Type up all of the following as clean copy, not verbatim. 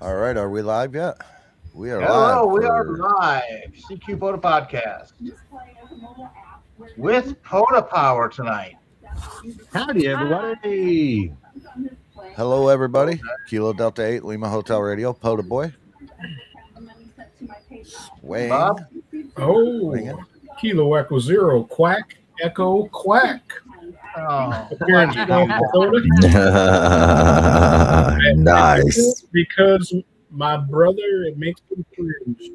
All right, are we live yet? We are Hello, live. we are live. CQ POTA Podcast with POTAPOWER tonight. Howdy, everybody. Hello, everybody. Kilo Delta 8, Lima Hotel Radio, POTA Boy. Swing. Bob? Oh, Swinging. Kilo Echo Zero, quack, echo, quack. Oh, Appearance from Dakota. Nice. Because my brother, it makes me cringe.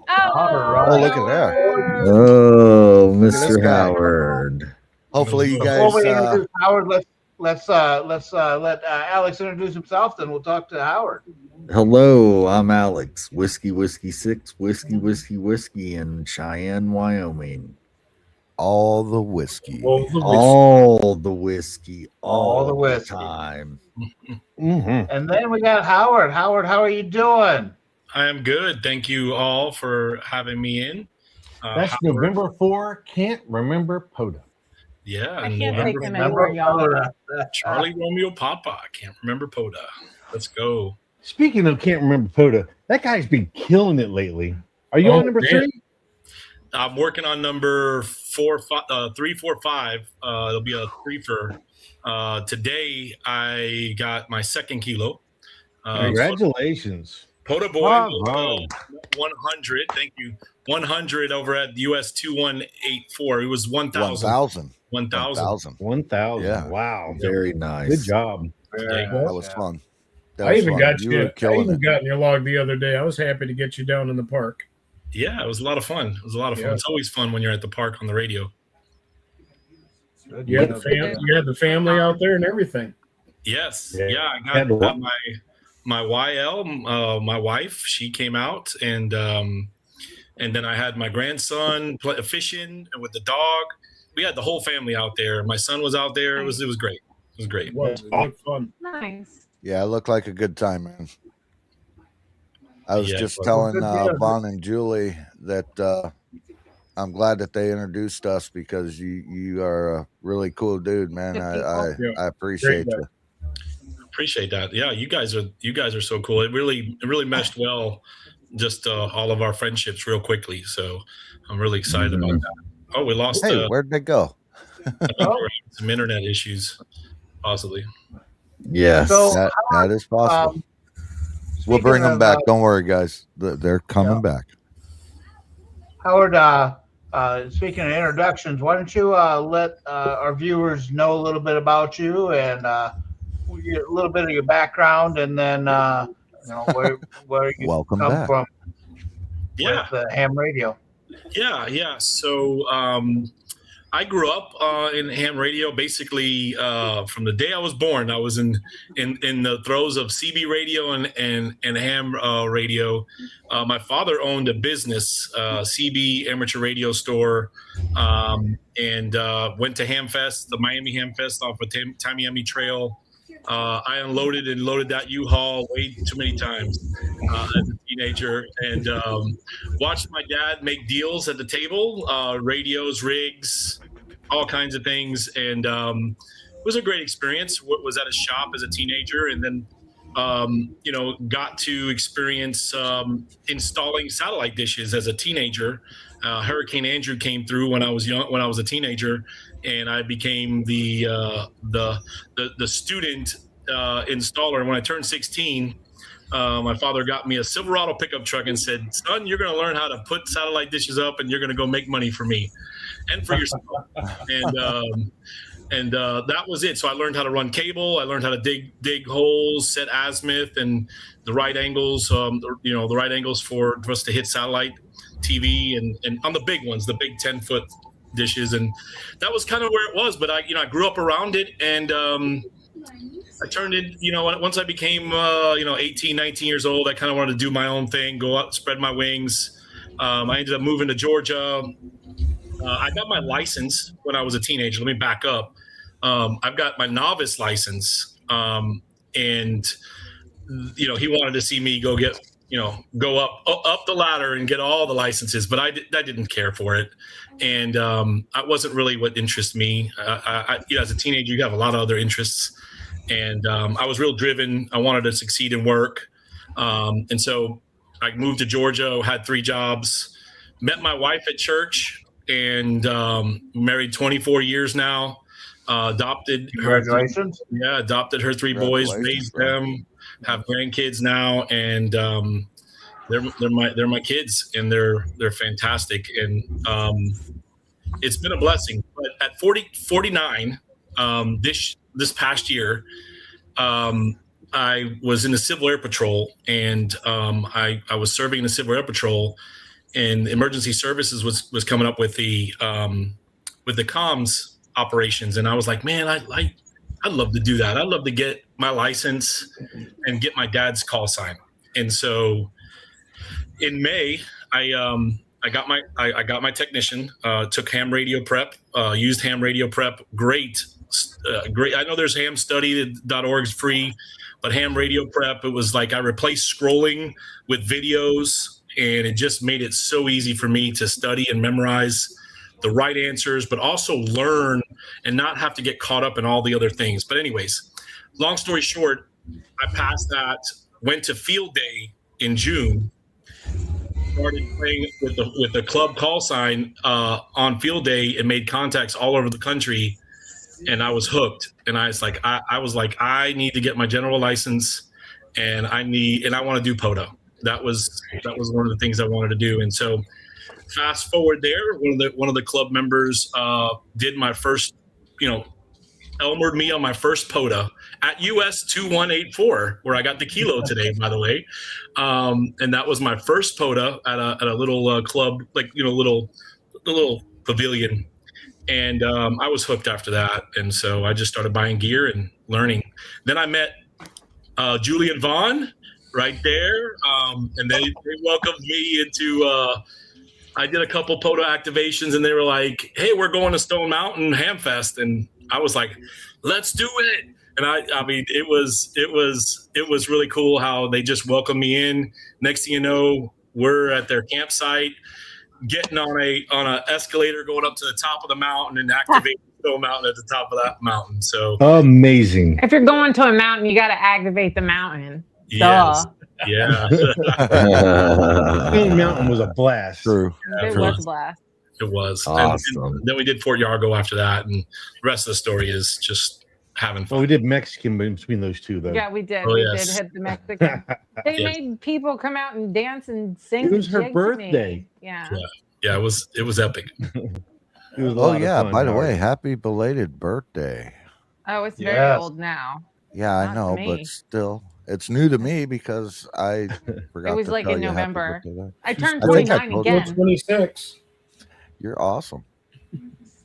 Oh, look at that. Oh, Look at this Mr. guy. Howard. Hopefully, you before we guys. introduce Howard, let's let Alex introduce himself. Then we'll talk to Howard. Hello, I'm Alex. Whiskey 6, whiskey in Cheyenne, Wyoming. All the whiskey. All the whiskey, All the whiskey. time. And then we got Howard. Howard, how are you doing? I am good. Thank you all for having me in. That's Howard. November 4. Can't remember POTA. Yeah. I can't take them Remember anywhere, y'all. POTA? Charlie Romeo Papa. I can't remember POTA. Let's go. Speaking of can't remember POTA, that guy's been killing it lately. Are you Oh, on number man. 3? I'm working on number 3, 4, 5. It'll be a threefer. Today I got my second kilo. Congratulations. POTA Boy Bravo. 100. Thank you. 100 over at US 2184. It was 1,000. 1,000. 1,000. 1,000. Yeah. Wow. Very nice. Good job. That was fun. That I was even fun. got You you. were I killing even it. got in your log the other day. I was happy to get you down in the park. Yeah, it was a lot of fun. It was a lot of fun. Yeah. It's always fun when you're at the park on the radio. You had the family out there and everything. Yes. Yeah. Yeah, I Had to got my YL, my wife, she came out and then I had my grandson fishing with the dog. We had the whole family out there. My son was out there. It was great. It was great. What fun. Nice. Yeah, it looked like a good time, man. I was Yeah, just it was. telling Good deal. Vaughn and Julie that I'm glad that they introduced us because you are a really cool dude, man. I appreciate Great you. Appreciate that. Yeah, you guys are so cool. It really meshed well, just all of our friendships real quickly. So I'm really excited about that. Oh, we lost Hey, where'd they go? some internet issues, possibly. Yes. So, That is possible. We'll speaking bring them of, back. Don't worry, guys. They're coming back. Howard, speaking of introductions, why don't you let our viewers know a little bit about you and a little bit of your background, and then where you Welcome come back. from Yeah. with ham radio. Yeah. So I grew up in ham radio. Basically, from the day I was born, I was in the throes of CB radio and ham radio. My father owned a business, CB amateur radio store, and went to Hamfest, the Miami Hamfest off of Tamiami Trail. I unloaded and loaded that U-Haul way too many times as a teenager, and watched my dad make deals at the table, radios, rigs, all kinds of things, and it was a great experience. Was at a shop as a teenager, and then got to experience installing satellite dishes as a teenager. Hurricane Andrew came through when I was a teenager, and I became the student installer. When I turned 16, my father got me a Silverado pickup truck and said, "Son, you're going to learn how to put satellite dishes up, and you're going to go make money for me and for yourself." And that was it. So I learned how to run cable. I learned how to dig holes, set azimuth, and the right angles. The right angles for us to hit satellite TV and on the big ones, the big 10-foot dishes. And that was kind of where it was. But I grew up around it, and I turned in. Once I became 18, 19 years old, I kind of wanted to do my own thing, go out, spread my wings. I ended up moving to Georgia. I got my license when I was a teenager. Let me back up. I've got my novice license, and he wanted to see me go up the ladder and get all the licenses, but I didn't care for it, and I wasn't really what interests me. As a teenager, you have a lot of other interests, And I was real driven. I wanted to succeed in work. And so I moved to Georgia, had 3 jobs, met my wife at church, and married 24 years now. Adopted Congratulations. adopted her 3 boys, raised them, have grandkids now, and they're my kids, and they're fantastic. And it's been a blessing. But at 49, this past year, I was in the Civil Air Patrol, and I was serving in the Civil Air Patrol, and Emergency Services was coming up with the comms operations, and I was like, man, I'd love to do that. I'd love to get my license and get my dad's call sign. And so in May, I got my technician, took ham radio prep, used ham radio prep. Great. I know there's hamstudy.org is free, but ham radio prep, it was like I replaced scrolling with videos, and it just made it so easy for me to study and memorize the right answers, but also learn and not have to get caught up in all the other things. But anyways, long story short, I passed that, went to field day in June, started playing with the club call sign on field day, and made contacts all over the country. And I was hooked. And I was like, I need to get my general license, and I want to do POTA. That was one of the things I wanted to do. And so fast forward there, one of the club members did my first, Elmered me on my first POTA at US 2184, where I got the kilo today, by the way. And that was my first POTA at a little club, like, little pavilion. And I was hooked after that. And so I just started buying gear and learning. Then I met Julian Vaughn right there. And they welcomed me into I did a couple POTA activations, and they were like, hey, we're going to Stone Mountain Hamfest. And I was like, let's do it. And I mean, it was really cool how they just welcomed me in. Next thing you know, we're at their campsite, getting on a escalator, going up to the top of the mountain, and activating Stone Mountain at the top of that mountain. So amazing. If you're going to a mountain, you got to activate the mountain. Yes. Duh. Yeah. Stone Mountain was a blast. True. It was a blast. It was. Awesome. And then we did Fort Yargo after that, and the rest of the story is just having fun. Well, we did Mexican between those two, though. Yeah, we did. Oh, We yes. did hit the Mexican. They Yes. made people come out and dance and sing. It was and her jig to me. birthday. Yeah. Yeah, it was epic. It was a Oh lot of yeah. fun, By the way, Howard. happy belated birthday. Oh, it's very Yes. old now. Yeah, I Not to know, me. but still, it's new to me because I forgot. It was to like tell in you happy November. birthday then. I turned I think I 29 told you. again. 26. You're awesome.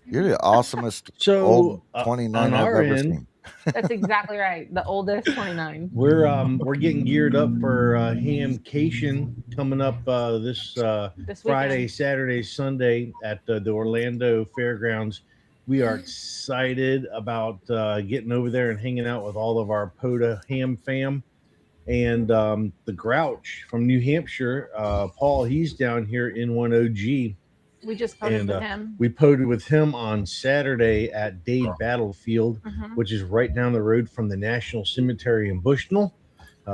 You're the awesomest So, old 29 on I've our ever end, seen. That's exactly right. The oldest 29. we're getting geared up for Hamcation coming up this This Friday, weekend. Saturday, Sunday at the Orlando Fairgrounds. We are excited about getting over there and hanging out with all of our POTA ham fam. And the Grouch from New Hampshire, Paul, he's down here in 1OG. We just posted And with him. we POTA'd with him on Saturday at Dade Battlefield, Mhm. which is right down the road from the National Cemetery in Bushnell,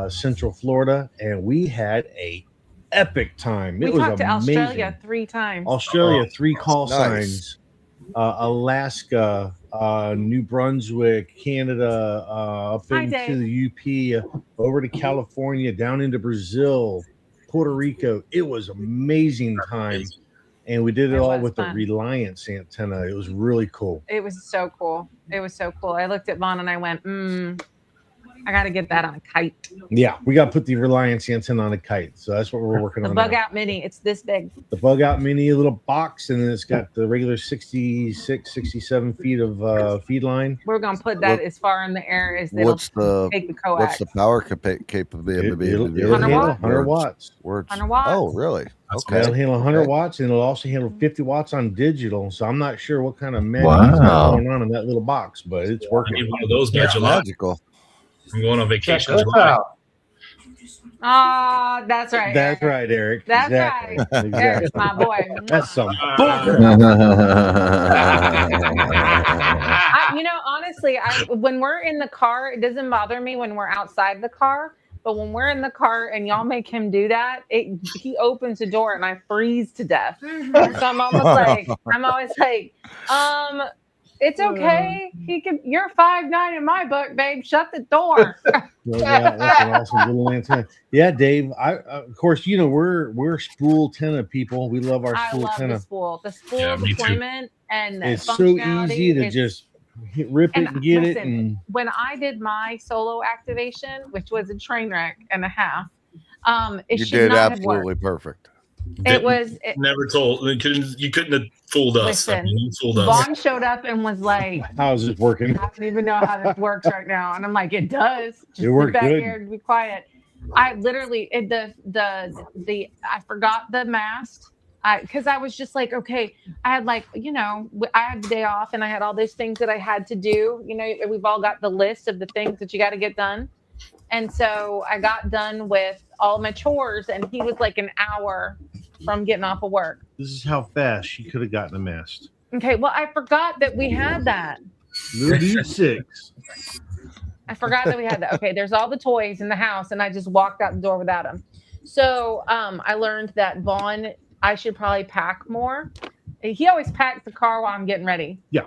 Central Florida. And we had a epic time. We It was talked to amazing. Australia 3 times. Australia, 3 call Nice. signs. Alaska, New Brunswick, Canada, up Hi, into Dave. the UP, over to California, down into Brazil, Puerto Rico. It was amazing time. And we did it It all was with fun. the Reliance antenna. It was really cool. It was so cool. It was so cool. I looked at Vaughn and I went, I got to get that on a kite. Yeah, we got to put the Reliance antenna on a kite. So that's what we're working The on. Bug now. Out Mini. It's this big. The Bug Out Mini, a little box, and then it's got the regular 66, 67 feet of feed line. We're going to put that What- as far in the air as it'll What's the take the what's coax. the power capability? It'll 100 handle watts? 100 watts. Words. 100 watts. Oh, really? That's Okay. It'll handle 100 Okay. watts, and it'll also handle 50 watts on digital. So I'm not sure what kind of magic Wow. is going on in that little box, but it's I working. need one of those by Yeah, July. magical. I'm going on Check vacation. this July. out. That's right. That's Eric. right, Eric. That's exactly. right. Exactly. Eric's my boy. That's some Uh, bull. I honestly, when we're in the car, it doesn't bother me when we're outside the car. But when we're in the car and y'all make him do that, he opens the door and I freeze to death. So I'm always like, it's okay. You're 5'9" in my book, babe. Shut the door. That's an awesome little antenna. Yeah, Dave. Of course, we're spool antenna people. We love our spool antenna. The spool deployment and it's so easy to just rip it and get it. And when I did my solo activation, which was a train wreck and a half, you did absolutely perfect. Never told. You couldn't have fooled us. Listen, you fooled us. Vaughn showed up and was like, "How's this working? I don't even know how this works right now." And I'm like, "It does. Just sit back good. here and be quiet." I literally I forgot the mast. Because I was just like, okay, I had I had the day off and I had all these things that I had to do. We've all got the list of the things that you got to get done. And so I got done with all my chores and he was like an hour from getting off of work. This is how fast she could have gotten a mast. Okay, well, I forgot that we had that. Little 6. I forgot that we had that. Okay, there's all the toys in the house and I just walked out the door without them. So I learned that Vaughn, I should probably pack more. He always packs the car while I'm getting ready. Yeah.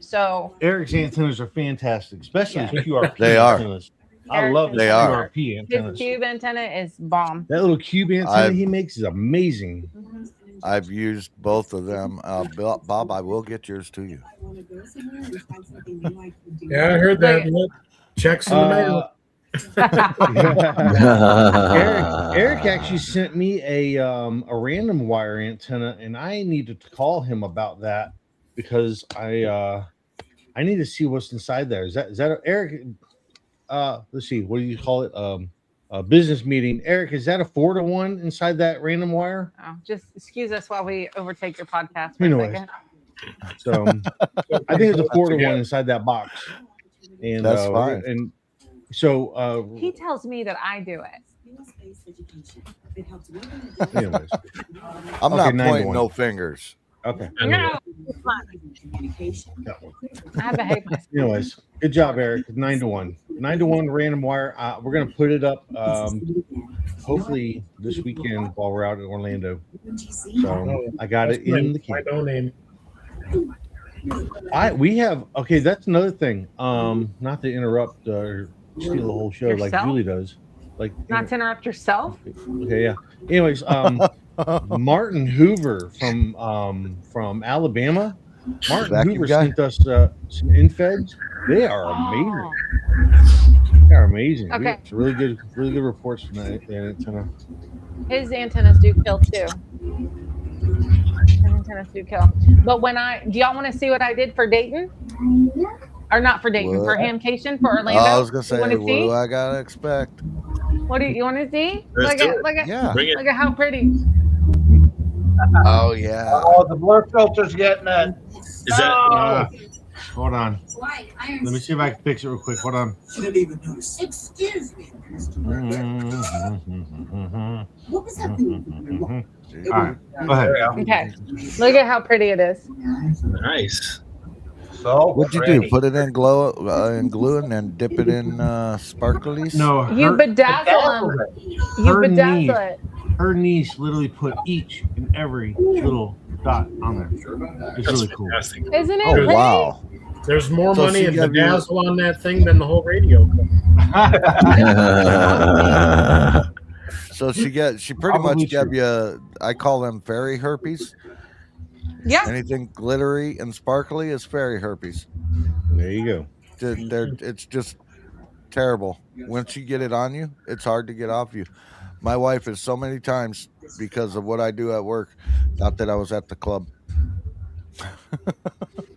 So Eric's antennas are fantastic, especially his QRP they antennas. I love they are. QRP antennas. His cube antenna is bomb. That little cube antenna he makes is amazing. I've used both of them. Bob, I will get yours to you. Yeah, I heard that. Checks in the mail. Eric actually sent me a random wire antenna, and I need to call him about that because I need to see what's inside there. Is that Eric? Let's see. What do you call it? A business meeting. Eric, is that a 4-to-1 inside that random wire? Oh, just excuse us while we overtake your podcast. Anyways, so I think it's a 4-to-1 inside that box, and that's fine. And so he tells me that I do it. Anyways, I'm not pointing no fingers. Okay. No. I behave myself. Anyways, good job, Eric. 9-to-1. 9-to-1 random wire. We're gonna put it up hopefully this weekend while we're out in Orlando. So I got it in the can. We have that's another thing. Not to interrupt or steal the whole show Yourself? like Julie does. Not to interrupt yourself. Okay, yeah. Anyways, Martin Hoover from Alabama. Martin Hoover sent us some infeds. They are amazing. They are amazing. Okay. It's really good reports from that antenna. His antennas do kill too. His antennas do kill. But do y'all want to see what I did for Dayton? Or not for Dayton, for Hamcation, for Orlando? I was gonna say, what do I gotta expect? What do you want to see? Look at how pretty. Oh yeah. Oh, the blur filter's getting it. Is that? Hold on. Let me see if I can fix it real quick. Hold on. Didn't even notice. Excuse me. What was that? All right, go ahead. Okay, look at how pretty it is. Nice. So what'd you do? Put it in glue and then dip it in sparklies? No, you bedazzle them. You bedazzle it. Her niece literally put each and every little dot on there. It's really cool. Isn't it? Oh pretty? wow! There's more money in bedazzle on that thing than the whole radio. So she pretty much gave you. I call them fairy herpes. Yeah. Anything glittery and sparkly is fairy herpes. There you go. It's just terrible. Once you get it on you, it's hard to get off you. My wife has so many times, because of what I do at work, thought that I was at the club.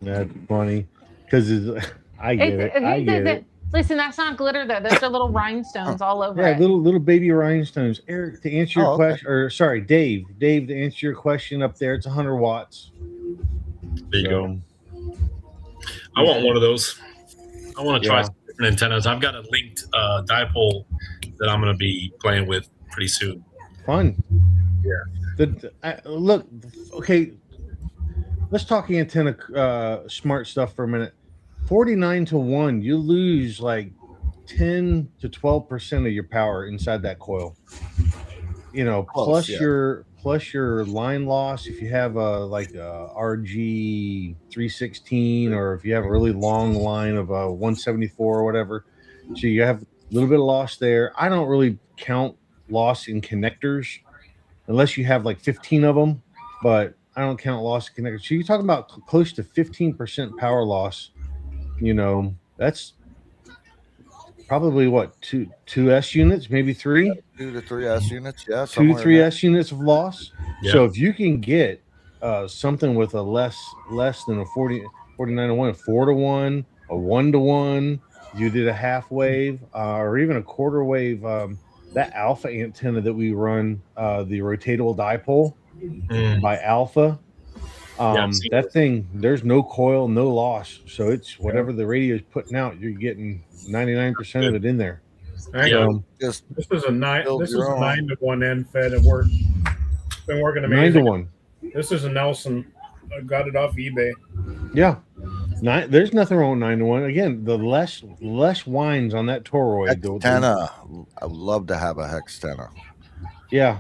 That's funny. Because I get it. Listen, that's not glitter though. Those are little rhinestones all over it. Yeah, little baby rhinestones. Eric, to answer your question, or sorry, Dave, to answer your question up there, it's 100 watts. There you go. I want one of those. I want to try some different antennas. I've got a linked dipole that I'm going to be playing with pretty soon. Fun. Yeah. Look, okay. Let's talk antenna smart stuff for a minute. 49 to 1, you lose like 10 to 12% of your power inside that coil. You know, Close, yeah. plus your line loss if you have a like a RG 316, or if you have a really long line of a 174 or whatever. So you have a little bit of loss there. I don't really count loss in connectors unless you have like 15 of them, but I don't count loss in connectors. So you're talking about close to 15% power loss. You know, that's probably what, two S units, maybe three, 2 to 3 S units, yeah, 2, somewhere in 3 there. S units of loss. Yeah. So if you can get something with a less than a 49 to 1, a 4 to 1, a 1 to 1, you did a half wave or even a quarter wave. That Alpha antenna that we run, the rotatable dipole by Alpha. That thing, there's no coil, no loss. So it's whatever the radio is putting out, you're getting 99% of it in there. So, Just This is a 9 build this is your a own. 9 to 1 end fed at work. Been working 9 to amazing. 1. This is a Nelson. I got it off eBay. Yeah. There's nothing wrong with 9 to 1. Again, the less winds on that toroid. Hextena. I would love to have a Hextena. Yeah.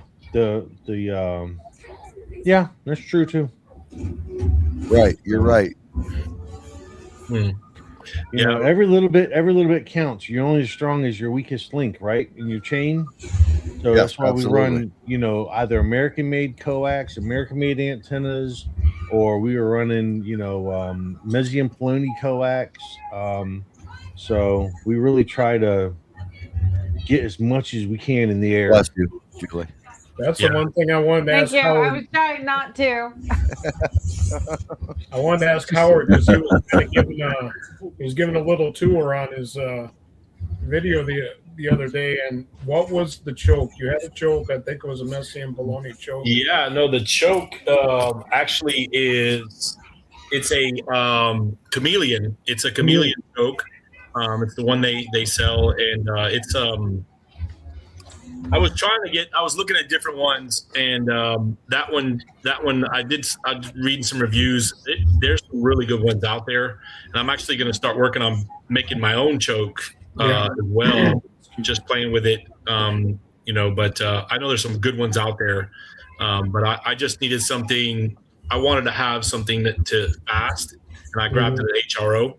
Yeah, that's true too. Right, you're right. You know, every little bit counts. You're only as strong as your weakest link, right? In your chain. So Yes, that's why absolutely. we run, you know, either American-made coax, American-made antennas, or we were running, you know, Mezium Poloni coax. So we really try to get as much as we can in the air. Bless you, Julie. That's the one thing I wanted to Thank ask you. I Howard. was trying not to. I wanted to ask Howard because he was kind of giving a little tour on his video the other day. And what was the choke? You had a choke. I think it was a Messian bologna choke. Yeah, no, the choke actually it's a chameleon. It's a chameleon choke. It's the one they sell, and it's I was looking at different ones, and that one I read some reviews. There's some really good ones out there, and I'm actually going to start working on making my own choke as well, just playing with it. You know, but I know there's some good ones out there, but I just needed something. I wanted to have something to fast, and I grabbed an HRO.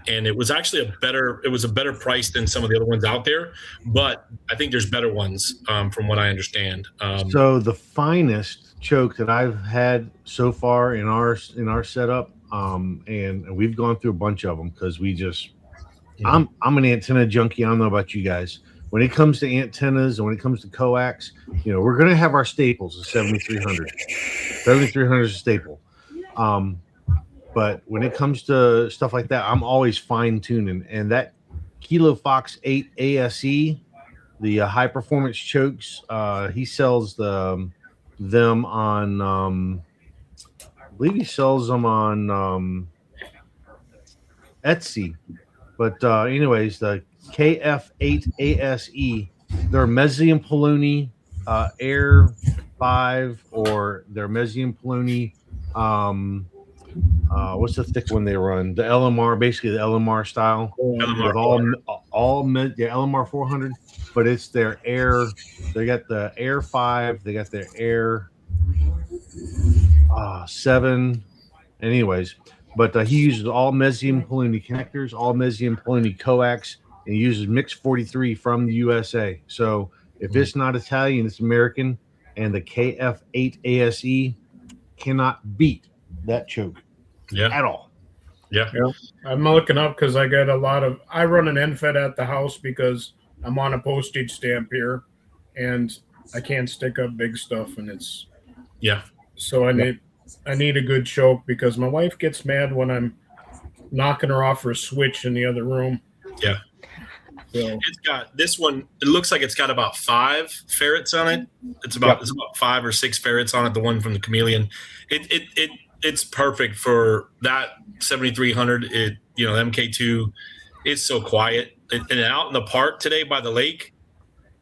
And it was actually a better price than some of the other ones out there, but I think there's better ones from what I understand. So the finest choke that I've had so far in our setup, and we've gone through a bunch of them because we just, I'm an antenna junkie. I don't know about you guys. When it comes to antennas and when it comes to coax, you know, we're gonna have our staples, the 7300. 7300 is a staple. But when it comes to stuff like that, I'm always fine tuning. And that Kilo Fox 8 ASE, the high performance chokes, he sells them on, I believe he sells them on Etsy. But anyways, the KF8 ASE, they're Mezium Poloni Air 5, or they're Mezium Poloni. What's the thick one they run? The LMR, basically the LMR style, with all LMR 400, but it's their Air. They got the Air 5, they got their Air 7. Anyways, but he uses all Mezium Poloni connectors, all Mezium Poloni coax, and he uses Mix 43 from the USA. So if it's not Italian, it's American, and the KF8 ASE cannot beat that choke. At all. Yeah. I'm looking up because I got I run an NFED at the house because I'm on a postage stamp here, and I can't stick up big stuff, and it's so I need a good choke because my wife gets mad when I'm knocking her off her switch in the other room. Yeah. So it's got this one. It looks like it's got about 5 ferrets on it. It's about 5 or 6 ferrets on it. The one from the chameleon. It's perfect for that 7300. You know, MK2. It's so quiet, and out in the park today by the lake.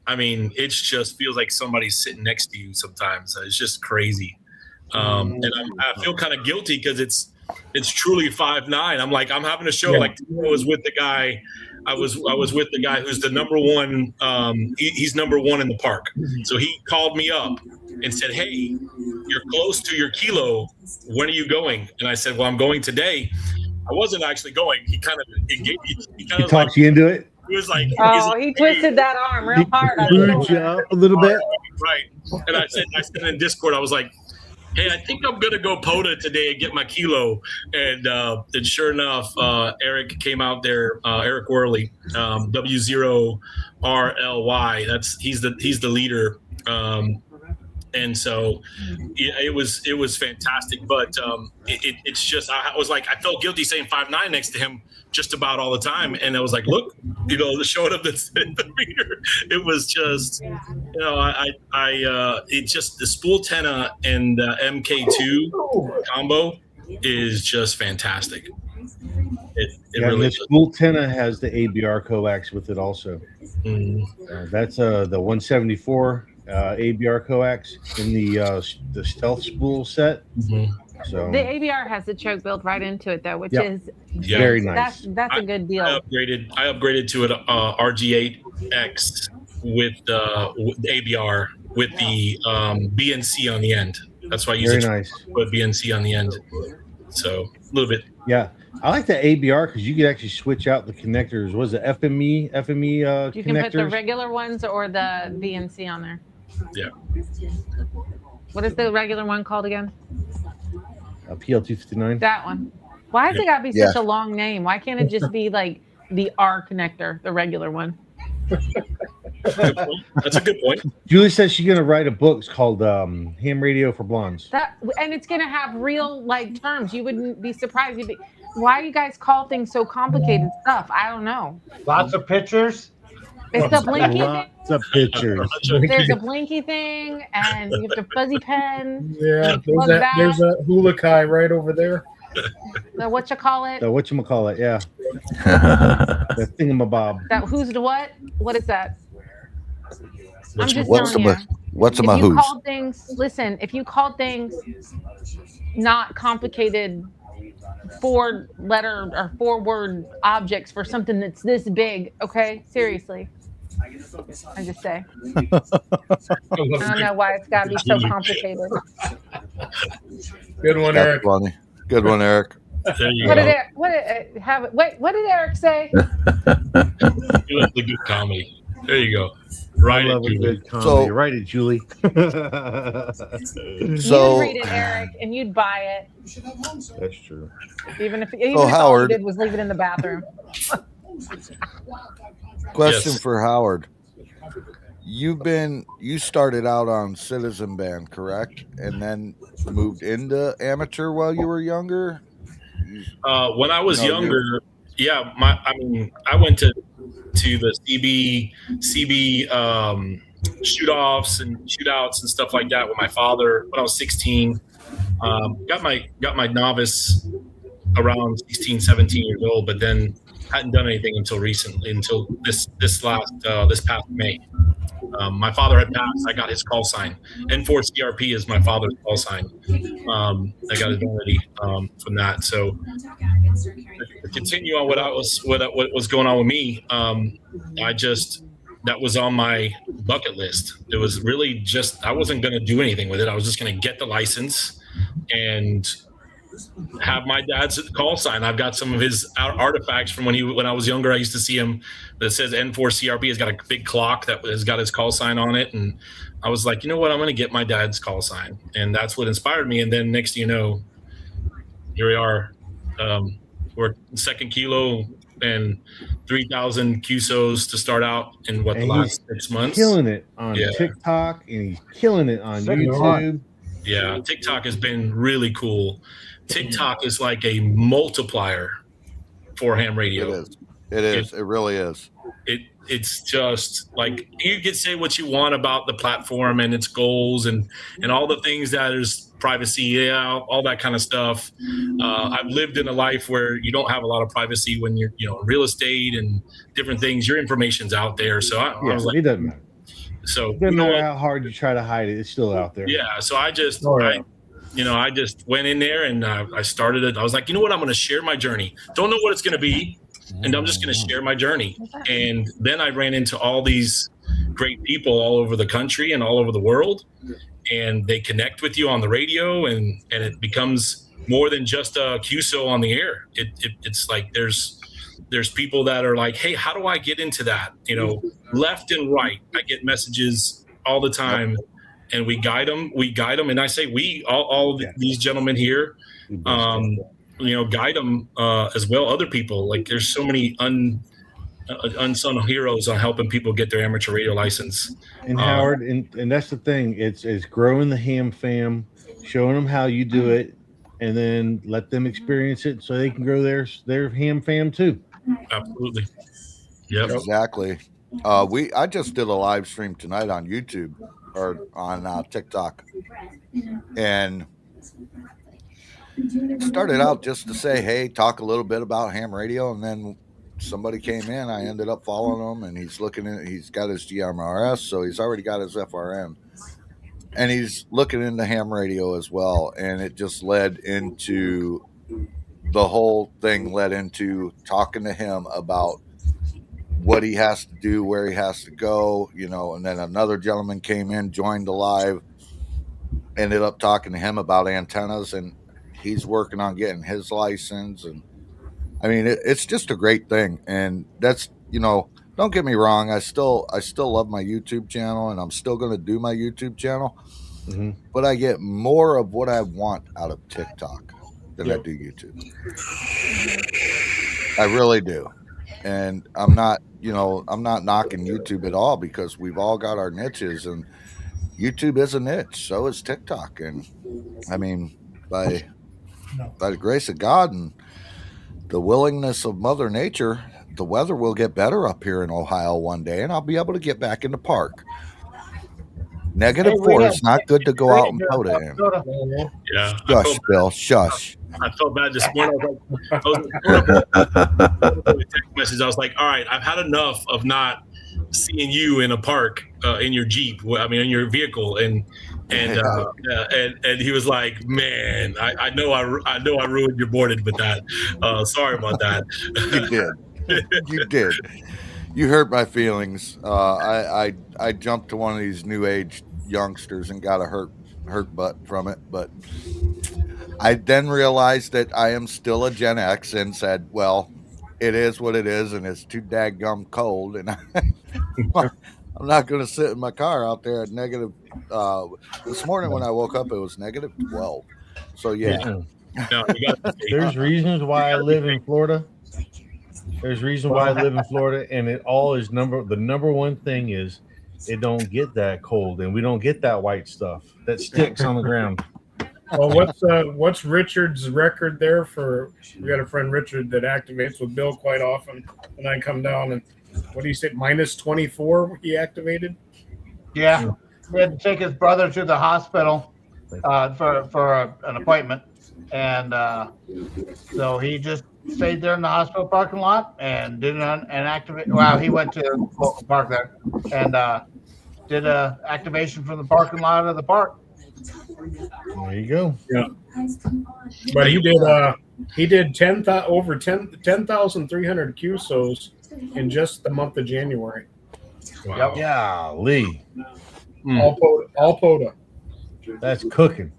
I mean, it just feels like somebody's sitting next to you sometimes. It's just crazy. And I feel kind of guilty because it's truly 5'9". I'm like, I'm having a show. Like I was with the guy. I was with the guy who's the number one. He's number one in the park. So he called me up and said, "Hey, you're close to your kilo. When are you going?" And I said, "Well, I'm going today." I wasn't actually going. He kind of talked you into it. He was like, he twisted that arm real hard. Screwed you up a little bit. Right. And I said in Discord, I was like, "Hey, I think I'm gonna go POTA today and get my kilo." And sure enough, Eric came out there. Eric Worley, W0RLY. He's the leader. And so it was fantastic. But it's just I was like, I felt guilty saying 5'9" next to him just about all the time. And I was like, look, showing up the meter. It was just, it just the spool tenna and the MK2 combo is just fantastic. It really the spool tenna has the ABR coax with it also. That's the 174 ABR coax in the stealth spool set. So the ABR has the choke built right into it though, which is very nice. That's a good deal. I upgraded to an RG8X with the ABR with the BNC on the end. That's why I use with BNC on the end. So a little bit. Yeah. I like the ABR because you can actually switch out the connectors. Was it FME connectors? You can put the regular ones or the BNC on there. Yeah. What is the regular one called again? PL259. That one. Why has it got to be such a long name? Why can't it just be like the R connector, the regular one? That's a good point. Julie says she's gonna write a book. It's called Ham Radio for Blondes. And it's gonna have real terms. You wouldn't be surprised. Why you guys call things so complicated stuff? I don't know. Lots of pictures. It's the blinky thing. Lots of pictures. There's a blinky thing, and you have the fuzzy pen. Yeah, there's a hula kai right over there. The whatchamacallit. The whatchamacallit, yeah. The thingamabob. That who's the what? What is that? I'm just what's telling you. What's a If you mahoos? call things, listen, if you call things not complicated 4-letter or 4-word objects for something that's this big, okay? Seriously. I just say. I don't know why it's got to be so complicated. Good one, That's Eric. funny. Good one, Eric. There you What go. did what did Eric say? You love the good comedy. There you go. Right, I love a good comedy. So- Write it, Julie. You'd read it, Eric, and you'd buy it. That's true. Even if all Howard- you did was leave it in the bathroom. Question Yes. for Howard. You started out on Citizen Band, correct? And then moved into amateur while you were younger? When I was No, younger, I went to the CB shoot-offs and shootouts and stuff like that with my father when I was 16. Got my novice around 16, 17 years old, but then hadn't done anything until this past May. My father had passed. I got his call sign. N4 CRP is my father's call sign. I got his already from that. So to continue on what was going on with me, that was on my bucket list. It was really just, I wasn't going to do anything with it. I was just going to get the license and have my dad's call sign. I've got some of his artifacts from when I was younger. I used to see him that says N4 CRP. Has got a big clock that has got his call sign on it. And I was like, you know what? I'm going to get my dad's call sign. And that's what inspired me. And then next thing you know, here we are. We're second kilo and 3,000 QSOs to start out in the last 6 months. Killing it on TikTok and he's killing it on YouTube. Yeah, TikTok has been really cool. TikTok is like a multiplier for ham radio. It is. It really is. It's just like you can say what you want about the platform and its goals and all the things that is privacy, all that kind of stuff. I've lived in a life where you don't have a lot of privacy when you're, real estate and different things. Your information's out there. So I was like, it doesn't matter. So It doesn't matter how hard you try to hide it; it's still out there. yeah. So I just I just went in there and I started it. I was like, you know what? I'm going to share my journey. Don't know what it's going to be. And I'm just going to share my journey. And then I ran into all these great people all over the country and all over the world. And they connect with you on the radio, and it becomes more than just a QSO on the air. It's like there's people that are like, hey, how do I get into that? Left and right. I get messages all the time, and we guide them. And I say all these gentlemen here, guide them as well. Other people, like there's so many unsung heroes on helping people get their amateur radio license. And Howard, and that's the thing. It's growing the ham fam, showing them how you do it, and then let them experience it so they can grow their ham fam too. Absolutely. Yep. Exactly. I just did a live stream tonight on YouTube or on TikTok, and started out just to say, hey, talk a little bit about ham radio, and then somebody came in. I ended up following him, and he's got his GMRS, so he's already got his FRN, and he's looking into ham radio as well. And it just led into the whole thing, led into talking to him about what he has to do, where he has to go, and then another gentleman came in, joined the live, ended up talking to him about antennas, and he's working on getting his license. And I mean, it's just a great thing. And that's, don't get me wrong. I still love my YouTube channel, and I'm still going to do my YouTube channel, but I get more of what I want out of TikTok than I do YouTube. I really do. And I'm not knocking YouTube at all, because we've all got our niches, and YouTube is a niche. So is TikTok. And I mean, by the grace of God and the willingness of Mother Nature, the weather will get better up here in Ohio one day, and I'll be able to get back in the park. -4 is not good to go out and POTA in. Yeah. Shush, Bill. Shush. I felt bad this morning. I was text message. I was like, all right, I've had enough of not seeing you in a park in your Jeep. In your vehicle. And he was like, man, I know I ruined your morning with that. Sorry about that. You did. You did. You hurt my feelings. I jumped to one of these new age youngsters and got a hurt butt from it, but I then realized that I am still a Gen X and said, well, it is what it is, and it's too daggum cold, and I'm not going to sit in my car out there at negative. This morning when I woke up, it was -12. So yeah. No, There's reasons why I live in Florida. There's reason why I live in Florida, and it all is the number one thing is it don't get that cold, and we don't get that white stuff that sticks on the ground. Well, what's Richard's record there for? We got a friend Richard that activates with Bill quite often, and I come down and what do you say, -24 he activated? Yeah, he had to take his brother to the hospital for an appointment, and so he just stayed there in the hospital parking lot and did an activate. Wow, he went to the local park there and did a activation from the parking lot of the park. There you go. Yeah, but he did 10,300 QSOs in just the month of January. Wow. Yeah, Lee. All POTA. That's cooking.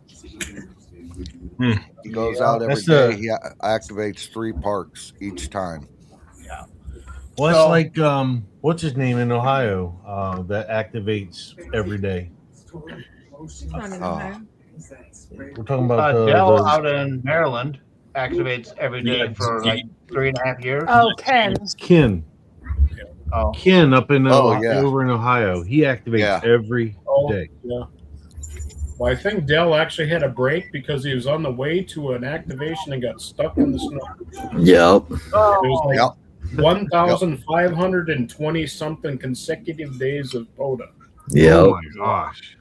He goes out every day. He activates 3 parks each time. Yeah. Well, it's like what's his name in Ohio that activates every day? We're talking about Dell out in Maryland activates every day for like 3.5 years. Oh, Ken. Ken. Oh. Ken up in over in Ohio. He activates every day. Yeah. Well, I think Dell actually had a break because he was on the way to an activation and got stuck in the snow. Yep. It was like 1,520 something consecutive days of POTA. Yep. Oh my gosh.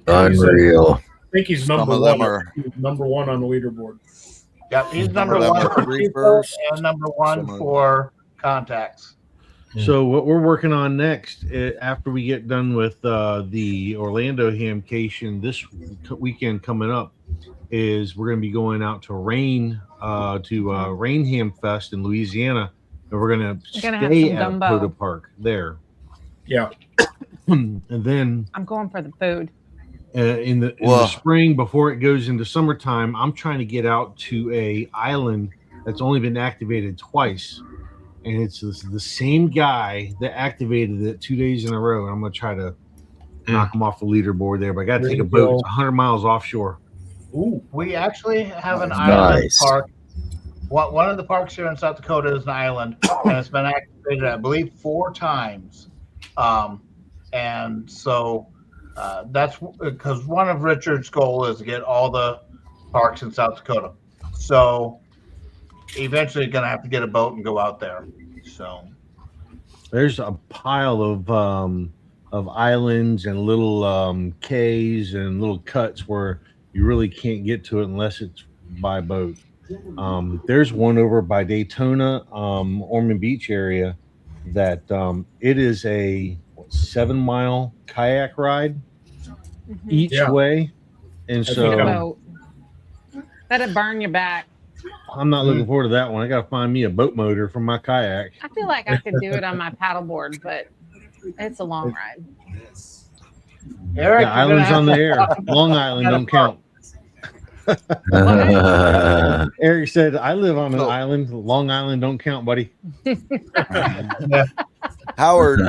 Unreal. I think he's number one. Number one on the leaderboard. Yep, he's number one for reefers and number one for contacts. So what we're working on next, after we get done with the Orlando Hamcation this weekend coming up, is we're going to be going out to Rain Ham Fest in Louisiana, and we're going to stay at POTA Park there. Yeah. And then I'm going for the food. In the spring, before it goes into summertime, I'm trying to get out to a island that's only been activated twice. And it's the same guy that activated it 2 days in a row. And I'm going to try to knock him off the leaderboard there. But I got to take a boat. It's 100 miles offshore. Ooh, we actually have an island park. One of the parks here in South Dakota is an island, and it's been activated, I believe, 4 times. And so that's because one of Richard's goal is to get all the parks in South Dakota. So eventually going to have to get a boat and go out there. So there's a pile of islands and little cays and little cuts where you really can't get to it unless it's by boat. There's one over by Daytona, Ormond Beach area that it is a 7-mile kayak ride each way. And so that'll burn your back. I'm not looking forward to that one. I got to find me a boat motor for my kayak. I feel like I could do it on my paddleboard, but it's a long ride. Eric, islands on the air. Long Island don't count. Eric said, I live on an island. Long Island don't count, buddy. Howard,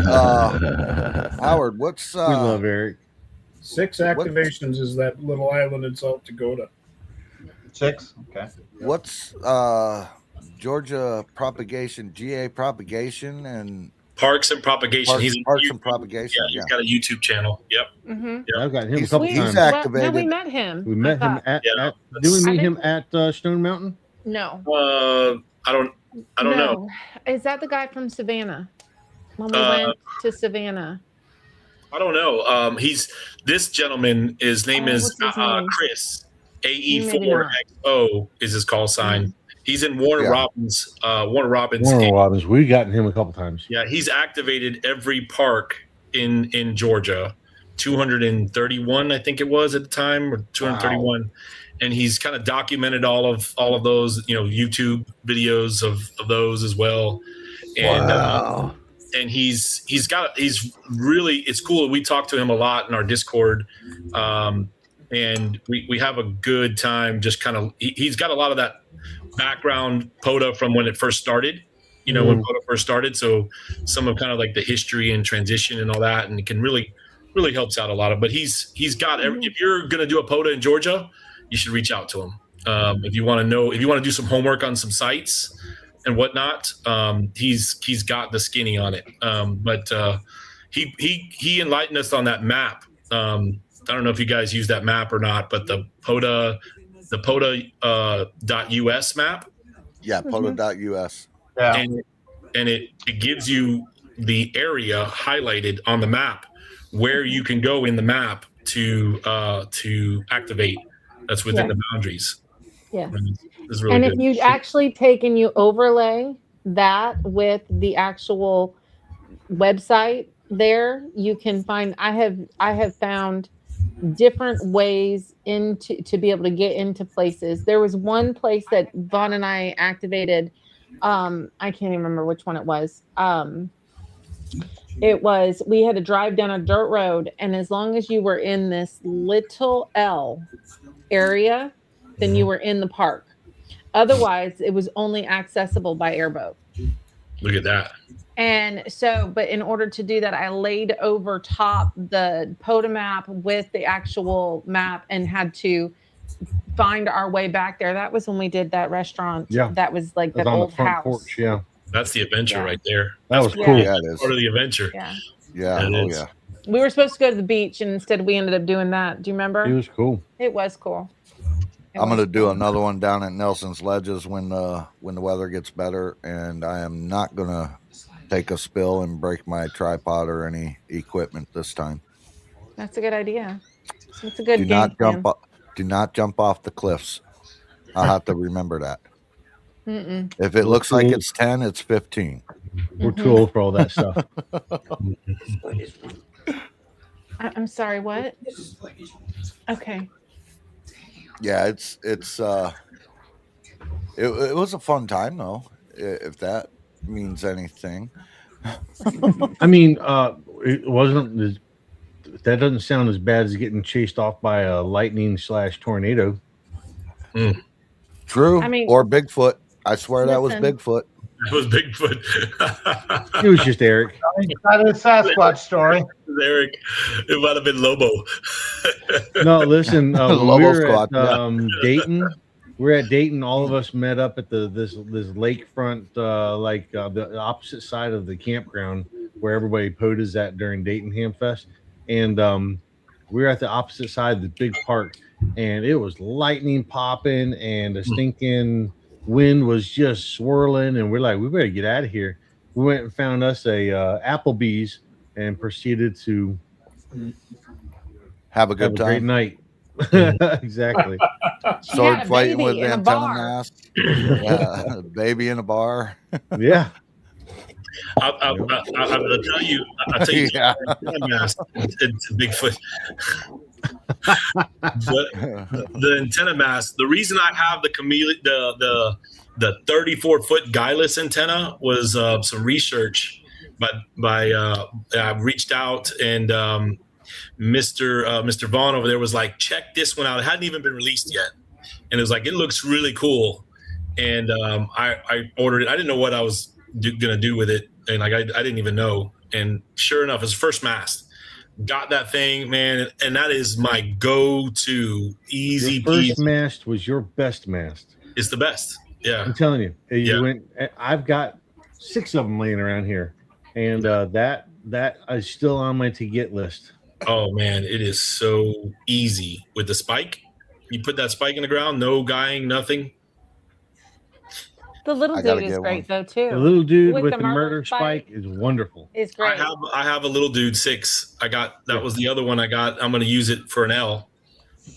what's we love Eric. 6 activations is that little island in South Dakota. 6? Okay. What's Georgia propagation, GA propagation, and Parks and Propagation. Parks and Propagation. Yeah, he's got a YouTube channel. Yep. Yeah, I've got him a couple times. He's activated. No, we met him. We met him at did we meet him at Stone Mountain? No. I don't know. Is that the guy from Savannah? When we went to Savannah. I don't know. This gentleman, his name is name? Chris. AE4XO is his call sign. He's in Warner Robins. Warner Robins. We've gotten him a couple times. Yeah, he's activated every park in Georgia. 231, I think it was at the time, or 231. Wow. And he's kind of documented all of those, YouTube videos of those as well. And and he's really, it's cool. We talk to him a lot in our Discord. And we have a good time. Just kind of, he's got a lot of that background POTA from when it first started, when POTA first started. So some of kind of like the history and transition and all that, and it can really helps out a lot of. But he's got if you're gonna do a POTA in Georgia, you should reach out to him. If you want to do some homework on some sites and whatnot, he's got the skinny on it. But he enlightened us on that map. I don't know if you guys use that map or not, but the POTA .us map. Yeah, POTA.us. Yeah. And it gives you the area highlighted on the map where you can go in the map to activate. That's within the boundaries. Yeah. It's really and good. if you actually take and you overlay that with the actual website there, you can find, I have found different ways to be able to get into places. There was one place that Vaughn and I activated. I can't even remember which one it was. We had to drive down a dirt road, and as long as you were in this little L area, then you were in the park. Otherwise, it was only accessible by airboat. Look at that. And so, but in order to do that, I laid over top the POTA map with the actual map and had to find our way back there. That was when we did that restaurant. Yeah. That was like that old house. Porch, yeah. That's the adventure right there. That was cool. Yeah, it is. Part of the adventure. Yeah. Yeah. Oh, yeah. We were supposed to go to the beach, and instead we ended up doing that. Do you remember? It was cool. It was cool. I'm going to do another one down at Nelson's Ledges when the weather gets better, and I am not going to take a spill and break my tripod or any equipment this time. That's a good idea. It's a good Do game not plan. do not jump off the cliffs. I'll have to remember that. Mm-mm. If it looks like it's 10, it's 15. We're too old for all that stuff. I'm sorry, what? Okay. Yeah, it was a fun time though, if that means anything. I mean, it wasn't. That doesn't sound as bad as getting chased off by a lightning/tornado. True. I mean, or Bigfoot. I swear that was listen. Bigfoot. It was Bigfoot. It was just Eric. Not a Sasquatch story. Eric. It might have been Lobo. No, listen. When Lobo we were Squad, at Dayton, we're at Dayton. All of us met up at this lakefront, the opposite side of the campground where everybody POTAs at during Dayton Ham Fest, and we were at the opposite side of the big park, and it was lightning popping, and the stinking wind was just swirling, and we're like, we better get out of here. We went and found us a Applebee's and proceeded to Have a good have a great time. night. Exactly. Sword had a fighting with baby in a antenna bar. mask. Yeah, baby in a bar. Yeah. I'll tell you. I'll tell you. Yeah. It's Bigfoot. The antenna mask. The reason I have the 34-foot guyless antenna was some research, but I reached out, and Mr. Vaughn over there was like, check this one out. It hadn't even been released yet, and it was like, it looks really cool. And I ordered it. I didn't know what I was gonna do with it, and like I didn't even know. And sure enough, it's first mast. Got that thing, man, and that is my go-to. Easy Your first peasy. mast was your best mast. It's the best. Yeah. I'm telling you. Yeah. I've got 6 of them laying around here, and that is still on my to get list. Oh man, it is so easy with the spike. You put that spike in the ground, no guying, nothing. The little I gotta dude is get great one. though too. The little dude with the murder murder spike is wonderful. is great. I have a little dude 6. That was the other one I got. I'm gonna use it for an L.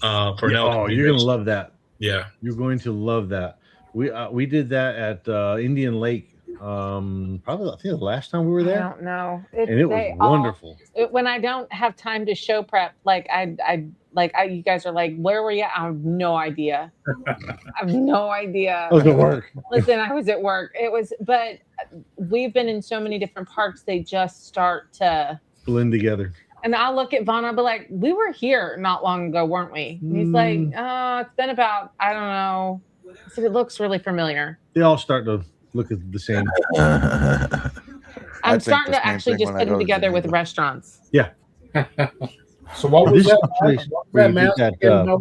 For an L. Oh, you're gonna love that. Yeah. You're going to love that. We did that at Indian Lake. Probably I think the last time we were I there, don't know. and it was wonderful. When I don't have time to show prep, you guys are like, where were you? I have no idea. I have no idea. I was at work. Listen, I was at work. But we've been in so many different parks. They just start to Blend together. And I'll look at Vaughn. I'll be like, we were here not long ago, weren't we? And he's like, it's been about, I don't know. I said, it looks really familiar. They all start to look at the same. I'm starting to actually just put them together with restaurants. Yeah. So what was This that? place What was where that you mask get again, that, Noah?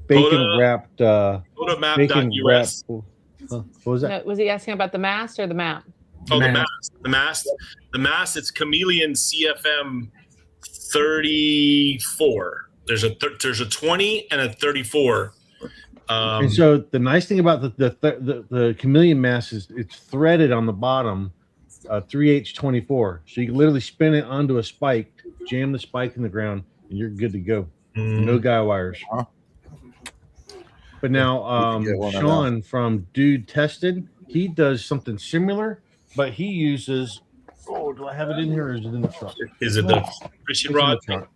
bacon wrapped. POTAMap.us. What was that? No, was he asking about the mast or the map? Oh, the mast. The mast. It's Chameleon CFM 34. There's a 20 and a 34. And so the nice thing about the chameleon mast is it's threaded on the bottom, 3H24. So you can literally spin it onto a spike, jam the spike in the ground, and you're good to go. No guy wires. But now Sean from Dude Tested, he does something similar, but he uses. Oh, do I have it in here or is it in the truck? Is it the fishing rod? The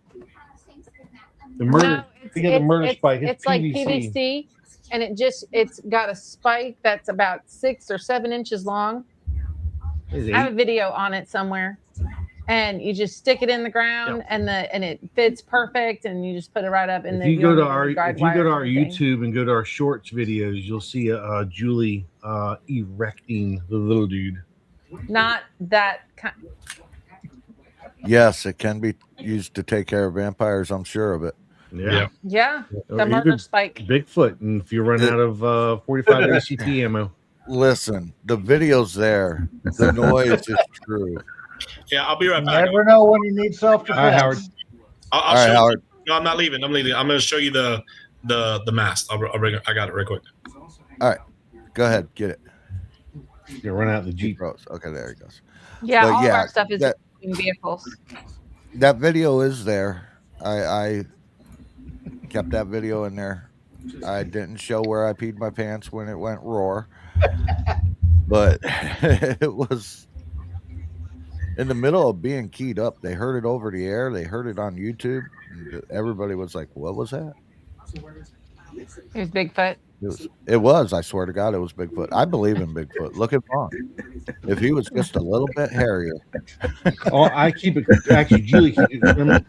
murder. No, the murder spike. It's like PVC, and it's got a spike that's about 6 or 7 inches long. I have a video on it somewhere, and you just stick it in the ground, and it fits perfect, and you just put it right up in If there. you go to our YouTube and go to our shorts videos, you'll see Julie erecting the little dude. Not that kind. Yes, it can be used to take care of vampires. I'm sure of it. Yeah. Or The murder even spike. Bigfoot, and if you run out of 45 ACT ammo. Listen, the video's there. The noise is true. Yeah, I'll be right You back. never know when you need self-defense. All right, Howard. I'll All right, show Howard. you. No, I'm not leaving. I'm leaving. I'm going to show you the mast. I'll bring it. I got it real quick. All right, go ahead, get it. You run out the Jeep. Rose. Okay, there he goes. Yeah, But all yeah, of our stuff is that- in vehicles. That video is there. I kept that video in there. I didn't show where I peed my pants when it went roar. but it was in the middle of being keyed up. They heard it over the air. They heard it on YouTube. And everybody was like, "What was that?" It was Bigfoot. It was. I swear to God, it was Bigfoot. I believe in Bigfoot. Look at Vaughn. If he was just a little bit hairier. Oh, I keep it. Actually, Julie keeps it trimmed.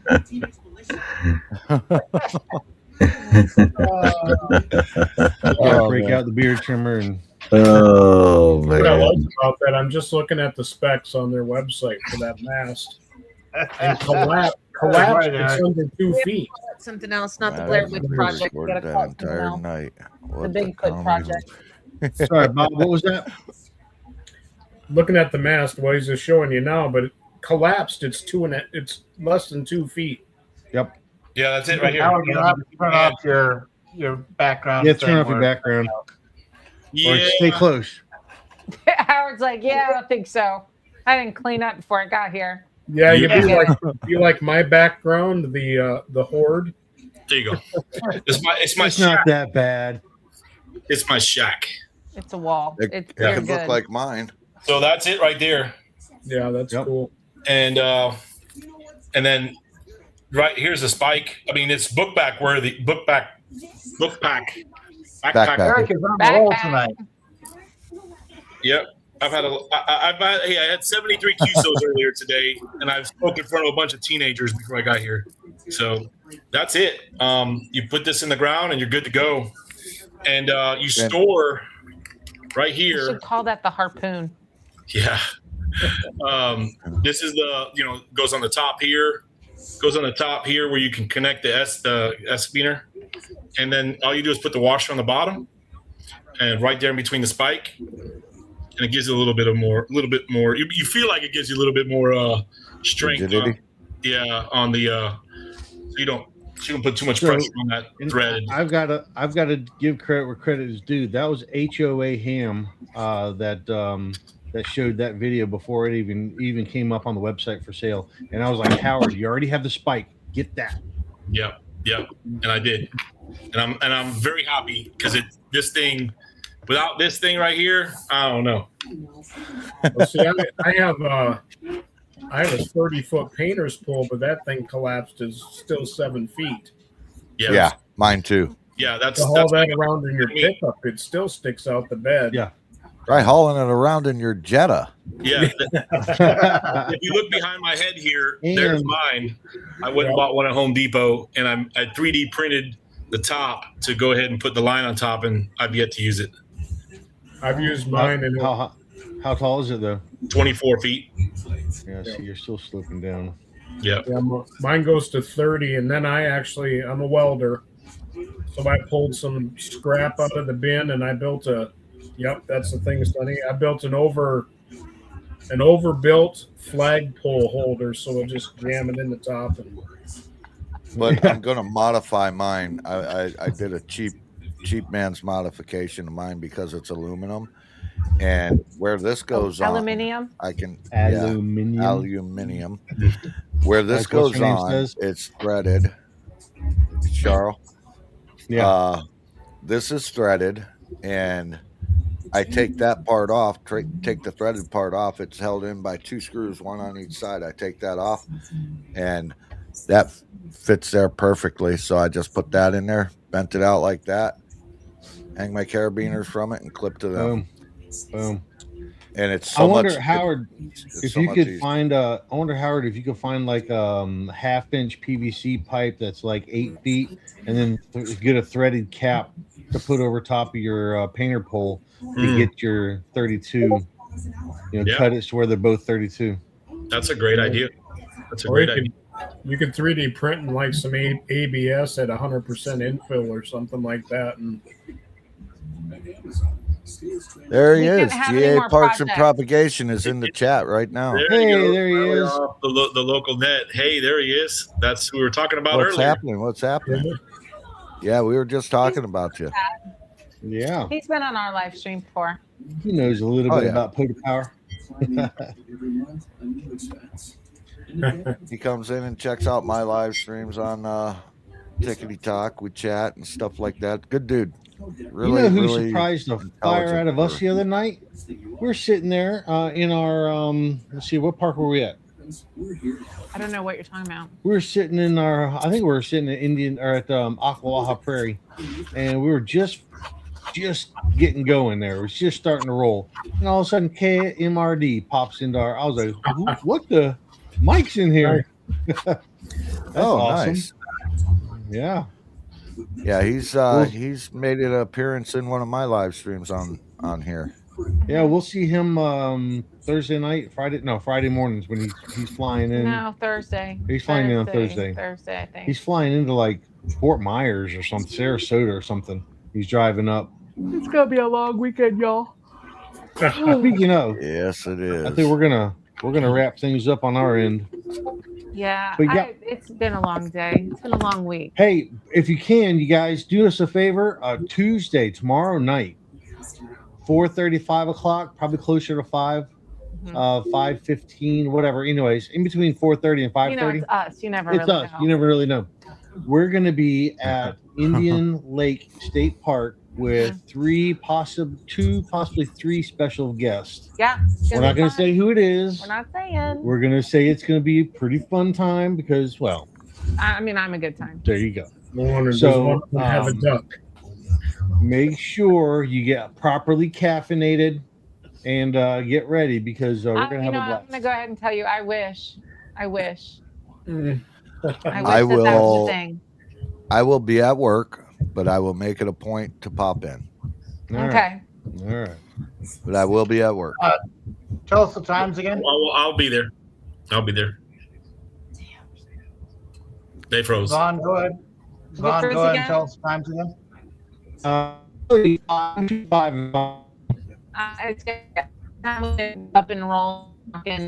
Break out the beard trimmer and. Oh What I man. like about that, I'm just looking at the specs on their website for that mast. And collapse it's under 2 feet. Something else, not the Man, Blair I Witch really Project. recorded Gotta that call it something entire else. night. The What Bigfoot comedy Project. Sorry, Bob. What was that? Looking at the mast, what he's just showing you now, but it collapsed. It's less than 2 feet. Yep. Yeah, that's it right here. Howard, you have to turn off your background. Yeah, turn thing off your where- background. Or Yeah. stay close. Howard's like, yeah, I don't think so. I didn't clean up before I got here. Yeah, Yeah. you like my background, the horde. There you go. It's my It's shack. not that bad. It's my shack. It's a wall. It You're could look good. like mine. So that's it right there. Yeah, that's Yep. cool. And then right here's the spike. I mean, it's book pack backpack. Backpack. Eric is on the roll Backpack. tonight. Yep. I had 73 QSOs earlier today, and I've spoken in front of a bunch of teenagers before I got here. So that's it. You put this in the ground, and you're good to go. And you store right You here. should call that the harpoon. Yeah. This is goes on the top here. Goes on the top here where you can connect the S spinner, and then all you do is put the washer on the bottom, and right there in between the spike, and it gives you a little bit more. You feel like it gives you a little bit more strength. Rigidity? On the so you don't put too much pressure on that thread. I've got to give credit where credit is due. That was HOA Ham that showed that video before it even came up on the website for sale. And I was like, Howard, you already have the spike. Get that. Yep, and I did, and I'm very happy because without this thing right here, I don't know. Well, see, I have a 30-foot painter's pole, but that thing collapsed is still 7 feet. Yeah, mine too. Yeah, To haul that around in your I mean- pickup, it still sticks out the bed. Yeah. Try hauling it around in your Jetta. Yeah. If you look behind my head here, there's And- mine. I went and bought one at Home Depot, and I 3D printed the top to go ahead and put the line on top, and I've yet to use it. I've used mine, and How tall is it though? 24 feet. Yeah, see, you're still sloping down. Yep. yeah, mine goes to 30, and then I'm a welder, so I pulled some scrap out of the bin, and I built that's the thing, Sonny. I built an overbuilt flagpole holder, so we'll just jam it in the top. But I'm going to modify mine. I did a cheap man's modification of mine because it's aluminum. And where this goes on, Aluminium. I can Aluminium. Where this Like what's goes her name on, says? it's threaded. Charles. Yeah. This is threaded, and I take that part off, take the threaded part off. It's held in by 2 screws, one on each side. I take that off, and that fits there perfectly. So I just put that in there, bent it out like that, hang my carabiners from it, and clip to them. Boom. And it's I so wonder, much. Howard, it's if so you much could easier. find I wonder, Howard, if you could find like half-inch PVC pipe that's like 8 feet, and then get a threaded cap to put over top of your painter pole to get your 32. Yeah. Cut it to where they're both 32. That's a great idea. That's a Or great idea. you could 3D print in like some ABS at 100% infill or something like that, and There he We can't is. have any GA more Parts and projects. Propagation is in the chat right now. There Hey, you go. there he is. Off the local net. Hey, there he is. That's who we were talking about What's earlier. happening? What's happening? Yeah, we were just talking about you. Yeah, He's been on our live stream before. he knows a little Oh, bit yeah. about POTAPOWER. He comes in and checks out my live streams on Tickety Talk. We chat and stuff like that. Good dude. Really, you know who really surprised the fire out of us the other night? We're sitting there in our let's see, what park were we at? I don't know what you're talking about. We were sitting in our, I think we were sitting at Indian or at Ocklawaha Prairie, and we were just getting going there. It was just starting to roll, and all of a sudden KMRD pops into our. I was like, "What the? Mike's in here." That's awesome. Nice. Yeah. Yeah, he's made an appearance in one of my live streams on here. Yeah, we'll see him Thursday night, Friday mornings when he's flying in. No, Thursday. He's flying in on Thursday. Thursday, I think. He's flying into like Fort Myers or something, Sarasota or something. He's driving up. It's gonna be a long weekend, y'all. Speaking of, Yes, it is. I think we're gonna wrap things up on our end. Yeah, But yeah. it's been a long day. It's been a long week. Hey, if you can, you guys do us a favor. Tuesday, tomorrow night, 4:30, 5 o'clock, probably closer to 5, 5:15, whatever. Anyways, in between 4:30 and 5:30. You know, it's us. You never It's really us. know. You never really know. We're going to be at Indian Lake State Park with two, possibly three special guests. Yeah. We're not going to say who it is. We're not saying. We're going to say it's going to be a pretty fun time because, well, I mean, I'm a good time. there you go. No wonder So, so, have a duck. Make sure you get properly caffeinated and get ready because we're going to have a I'm blast. going to go ahead and tell you, I wish. I I wish that will- was the thing. I will be at work, but I will make it a point to pop in. All right. Okay. All right. But I will be at work. Tell us the times again. I'll be there. I'll be there. They froze. Vaughn, go ahead. Vaughn, froze go ahead again? and tell us the times again. 5. It's up and roll.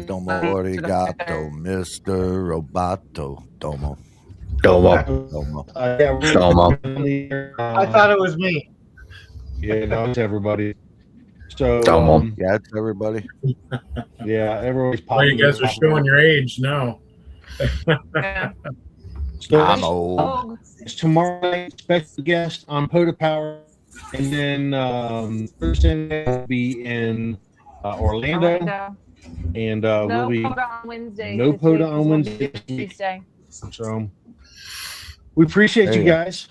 Domo arigato, Mr. Roboto. Domo. Domo. I thought it was me. Yeah, no, it's everybody. So, Yeah, it's everybody. yeah, everybody's Oh, popping. you guys are showing your age now. Yeah. So I'm old. Oh, it's tomorrow night, special guest on POTAPOWER. And then Thursday night will be in Orlando. Orlando. And No we'll be. POTA on Wednesday. No this POTA week, on 'cause we'll be Wednesday. Tuesday. So we appreciate There you you go. guys.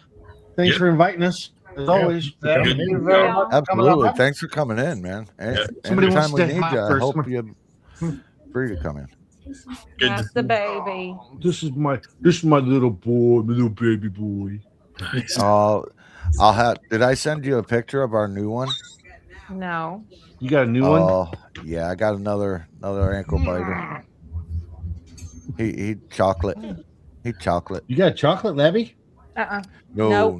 Thanks Yeah. for inviting us, as always. Thank Good. you very Yeah. much for coming Absolutely. on. Thanks for coming in, man. Somebody Anytime wants we to need say hi you, I first. hope you're free to come in. Good. That's the baby. This is my little boy, my little baby boy. Nice. Did I send you a picture of our new one? No. You got a new one? Oh, yeah, I got another ankle biter. He chocolate. He chocolate. You got chocolate, Labby? No.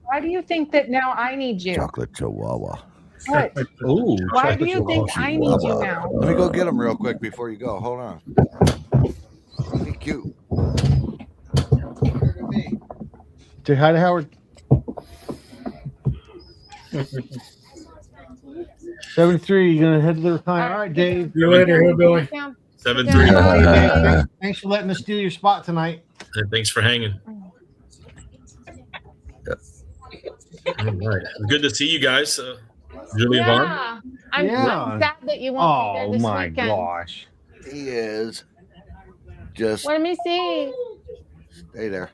Why do you think that now I need you? Chocolate chihuahua. What? Oh, Why do you think I need you now? Let me go get him real quick before you go. Hold on. Be cute. Say hi to Howard. 73, you're gonna head to the time. All right, Dave. See you later, Hillbilly. 7-3. Thanks for letting us steal your spot tonight. Thanks for hanging. All right. Good to see you guys. Julia Vaughn. Yeah. I'm Yeah. sad that you won't be there Oh this my weekend. gosh. He is. Just Let me see. stay there.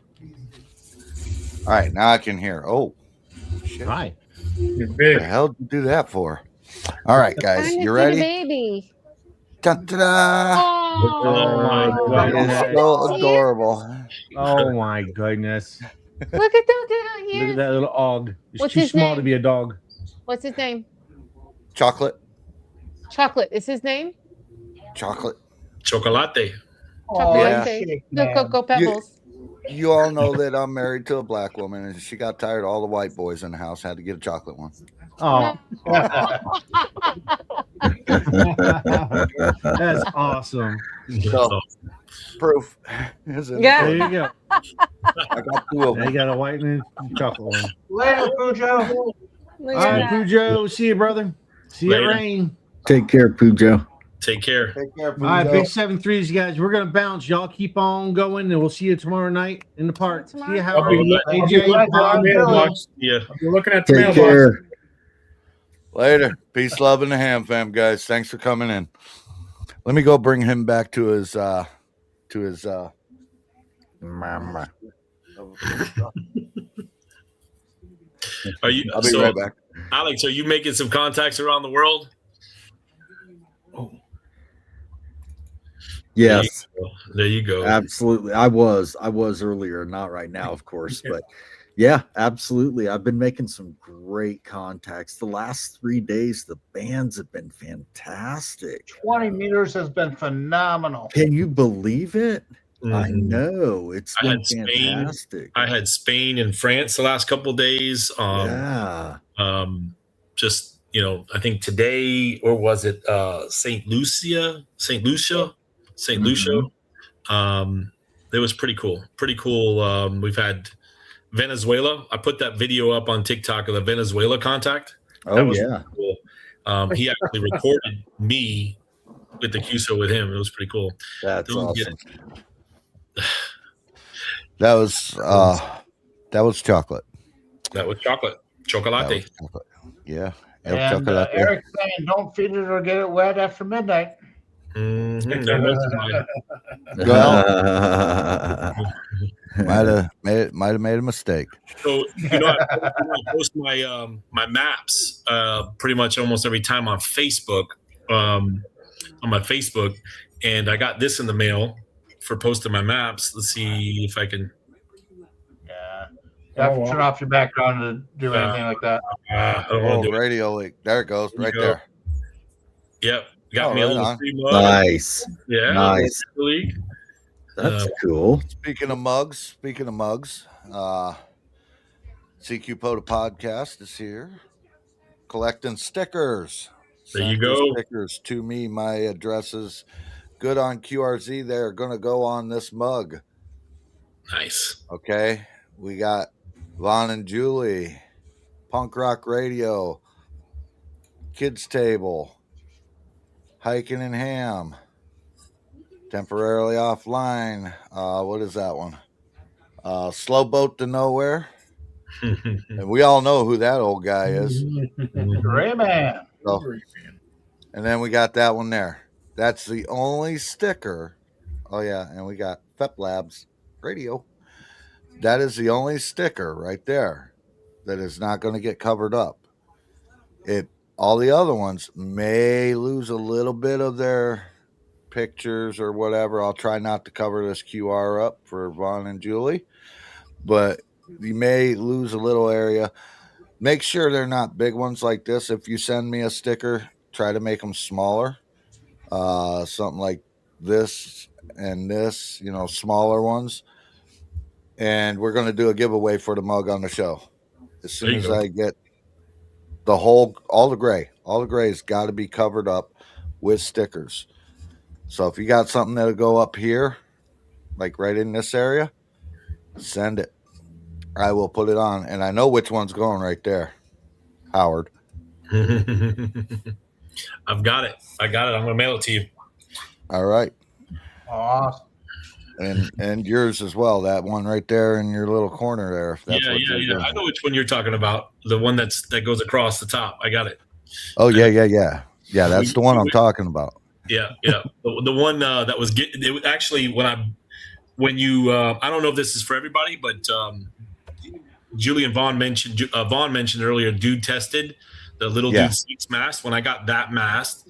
All right, now I can hear. Oh, shit. Hi. You're What big. the hell did you do that for? All right, guys, Time to you see ready? The baby. Ta-da! Oh my Oh, That goodness. is so adorable. Oh my goodness. Look at that. Look Here. at that little og. It's What's too his small name? to be a dog. What's his name? Chocolate. Chocolate is his name? Chocolate. Chocolate. Chocolate. shit, The man. Cocoa Pebbles. You all know that I'm married to a black woman, and she got tired of all the white boys in the house. Had to get a chocolate one. Oh, that's awesome. So, proof. Is in the Yeah. There book. you go. I got two of Now them. you got a white and a chocolate one. Later, Pujo. Look All right, at that. Pujo. See you, brother. See you at Later. rain. Take care, Pujo. Take care. Take care. All right, Pooja. big 7-3s, guys. We're gonna bounce. Y'all keep on going, and we'll see you tomorrow night in the park. See you, I'll Howard. be AJ, looking at the Bob, mailbox. Yeah. I'll be looking at the Take mailbox. care. Later. Peace, love, and the ham fam, guys. Thanks for coming in. Let me go bring him back to his Mama. Are you? I'll be right back. Alex, are you making some contacts around the world? Yes, There you go. absolutely. I was earlier, not right now, of course, but yeah, absolutely. I've been making some great contacts. The last 3 days, the bands have been fantastic. 20 meters has been phenomenal. Can you believe it? I Mhm. know. It's I been had Spain. fantastic. I had Spain and France the last couple of days. Yeah. Just I think today, or was it Saint Lucia? It was pretty cool. We've had Venezuela. I put that video up on TikTok of the Venezuela contact. That Oh was yeah. cool. He actually recorded me with the QSO with him. It was pretty cool. That's Don't get awesome. That was chocolate. That was chocolate. That Chocolate. was chocolate. Yeah. El And chocolate. Eric's saying, don't feed it or get it wet after midnight. Mhm. There was Might have made a mistake. So I post my maps pretty much almost every time on Facebook, on my Facebook, and I got this in the mail for posting my maps. Let's see if I can. Yeah. You have to turn off your background to do anything like that. I don't want to do it. Radio leak. There it goes. Right go. there. Yep, got Oh, me a right little on. free mug. Nice. Yeah, Nice. league. That's cool. Speaking of mugs, CQ POTA podcast is here collecting stickers. There you Send your go. Stickers to me. My address is good on QRZ. They're going to go on this mug. Nice. Okay. We got Vaughn and Julie, Punk Rock Radio, Kids Table, Hiking and Ham, Temporarily Offline. What is that one? Slow Boat to Nowhere. And we all know who that old guy is. Great man. So, and then we got that one there. That's the only sticker. Oh, yeah. And we got FEP Labs Radio. That is the only sticker right there that is not going to get covered up. All the other ones may lose a little bit of their pictures or whatever. I'll try not to cover this QR up for Vaughn and Julie, but you may lose a little area. Make sure they're not big ones like this. If you send me a sticker, try to make them smaller. Something like this and this, smaller ones. And we're going to do a giveaway for the mug on the show. As soon as I get all the gray's got to be covered up with stickers. So if you got something that'll go up here, like right in this area, send it. I will put it on. And I know which one's going right there. Howard. I've got it. I'm going to mail it to you. All right. Awesome. And yours as well. That one right there in your little corner there. If that's what you're doing. I know which one you're talking about. The one that goes across the top. I got it. Oh, yeah. Yeah, that's the one I'm talking about. Yeah. The one that was actually when you I don't know if this is for everybody, but Julie and Vaughn mentioned earlier, dude tested the little dude 6 mask. When I got that mask,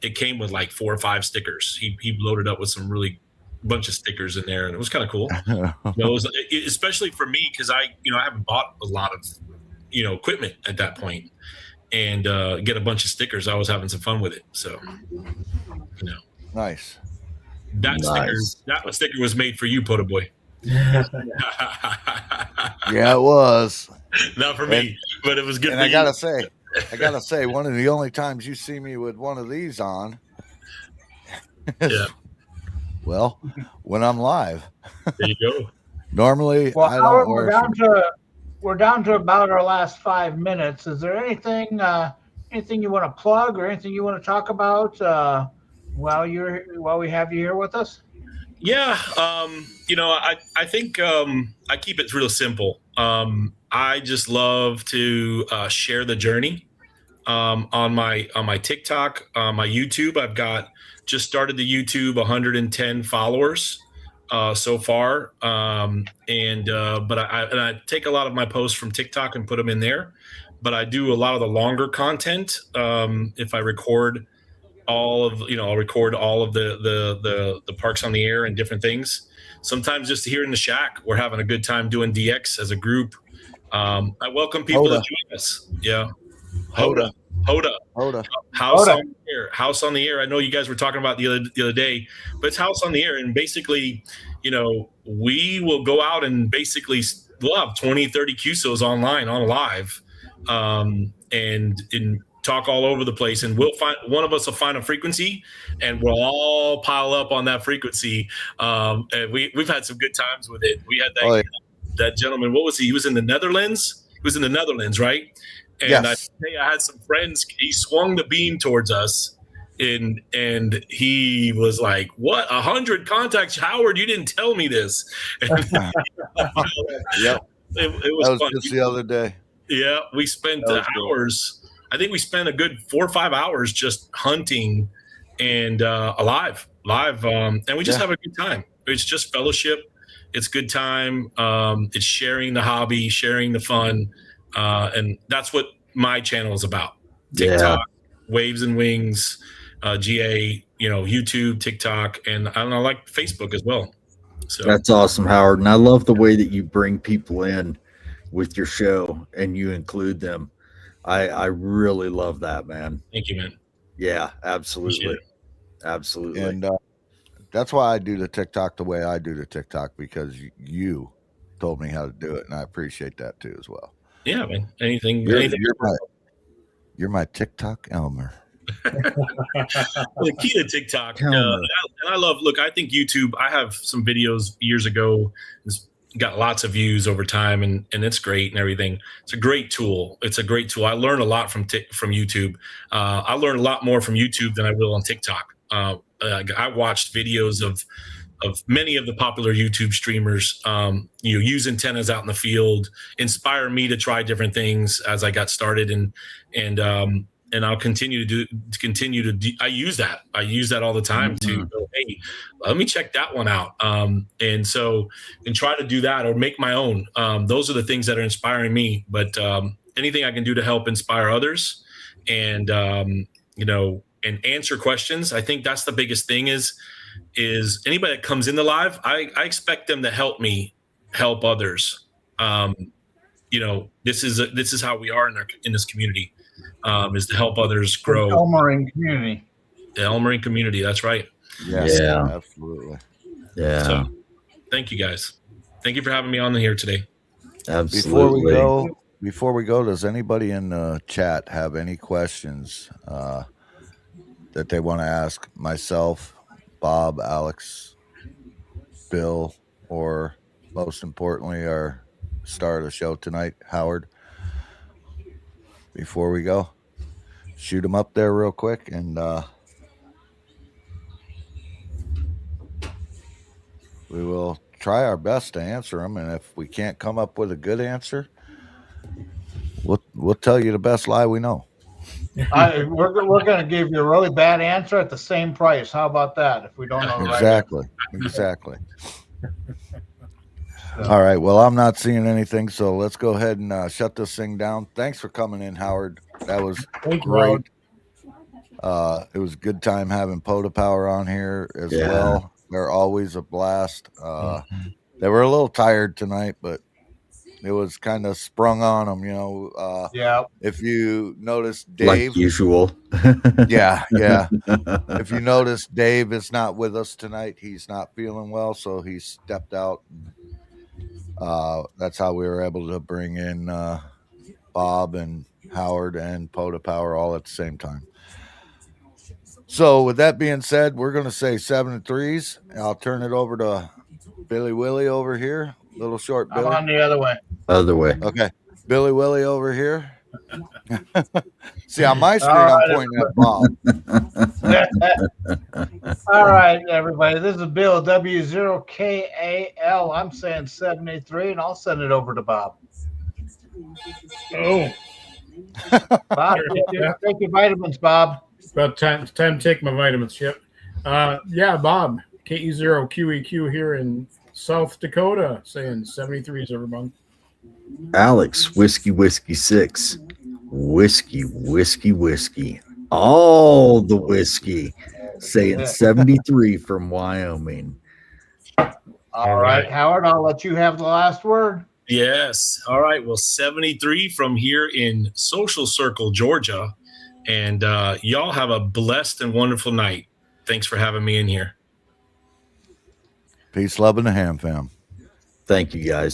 it came with like 4 or 5 stickers. He loaded up with some really bunch of stickers in there, and it was kind of cool. It was, especially for me, because I haven't bought a lot of equipment at that point, and get a bunch of stickers. I was having some fun with it. So Nice. That sticker was made for you, POTA boy. Yeah, it was. Not for me, but it was good. And for I gotta say, one of the only times you see me with one of these on is, well, when I'm live. There you go. Normally, well, I don't Howard, we're down to about our last 5 minutes. Is there anything anything you want to plug or anything you want to talk about while we have you here with us? Yeah, I think I keep it real simple. I just love to share the journey on my TikTok, my YouTube. I've got just started the YouTube, 110 followers so far, but I take a lot of my posts from TikTok and put them in there. But I do a lot of the longer content. If I record I'll record all of the parks on the air and different things. Sometimes just here in the shack, we're having a good time doing DX as a group. I welcome people to join us. Yeah. POTA. House on the Air. House on the Air. I know you guys were talking about the other day, but it's House on the Air. And basically, we will go out and basically we'll have 20, 30 QSOs online on live and talk all over the place, and one of us will find a frequency and we'll all pile up on that frequency. And we've had some good times with it. We had that gentleman, what was he? He was in the Netherlands. He was in the Netherlands, right? And yes. I had some friends. He swung the beam towards us, and he was like, "What? 100 contacts, Howard? You didn't tell me this." Yep. It was fun. Just the other day. Yeah, we spent hours. Good. I think we spent a good 4 or 5 hours just hunting and live, and we just have a good time. It's just fellowship. It's good time. It's sharing the hobby, sharing the fun. And that's what my channel is about. TikTok, Waves and Wings, GA, YouTube, TikTok, and I like Facebook as well. So that's awesome, Howard. And I love the way that you bring people in with your show and you include them. I really love that, man. Thank you, man. Yeah, absolutely. Absolutely. And that's why I do the TikTok the way I do the TikTok, because you told me how to do it, and I appreciate that too as well. Yeah, man. Anything. You're my TikTok Elmer. The key to TikTok, and I love. Look, I think YouTube. I have some videos years ago. It's got lots of views over time, and it's great and everything. It's a great tool. I learn a lot from YouTube. I learn a lot more from YouTube than I will on TikTok. I watched videos of many of the popular YouTube streamers, use antennas out in the field, inspire me to try different things as I got started, and I'll continue to I use that. I use that all the time to go, hey, let me check that one out. And try to do that or make my own. Those are the things that are inspiring me, but anything I can do to help inspire others and answer questions. I think that's the biggest thing is anybody that comes in the live, I expect them to help me help others. This is how we are in this community, is to help others grow. The Elmering community. The Elmering community. That's right. Yes, yeah, absolutely. Yeah. So, thank you guys. Thank you for having me on here today. Absolutely. Before we go, does anybody in the chat have any questions that they want to ask myself, Bob, Alex, Bill, or most importantly, our star of the show tonight, Howard? Before we go, shoot them up there real quick, and we will try our best to answer them. And if we can't come up with a good answer, we'll tell you the best lie we know. We're going to give you a really bad answer at the same price. How about that? If we don't know the right answer. Exactly. All right. Well, I'm not seeing anything, so let's go ahead and shut this thing down. Thanks for coming in, Howard. That was great. It was a good time having POTAPOWER on here as well. They're always a blast. They were a little tired tonight, but it was kind of sprung on them, If you notice, Dave, like usual. yeah. If you notice, Dave is not with us tonight. He's not feeling well, so he stepped out. That's how we were able to bring in Bob and Howard and POTAPOWER all at the same time. So with that being said, we're going to say 7 3s. I'll turn it over to Billy Willie over here. Little short Billy. I'm on the other way. Other way. Okay. Billy Willie over here. See, on my screen, I'm pointing at Bob. All right, everybody. This is Bill W0KAL. I'm saying 73, and I'll send it over to Bob. Oh, Bob, take your vitamins, Bob. about time to take my vitamins. Yep. Yeah, Bob, KE0QEQ here in South Dakota, saying 73s, everyone. Alex, whiskey 6. Whiskey. All the whiskey. Saying 73 from Wyoming. All right, Howard, I'll let you have the last word. Yes. All right. Well, 73 from here in Social Circle, Georgia. And y'all have a blessed and wonderful night. Thanks for having me in here. Peace, love, and the ham fam. Thank you, guys.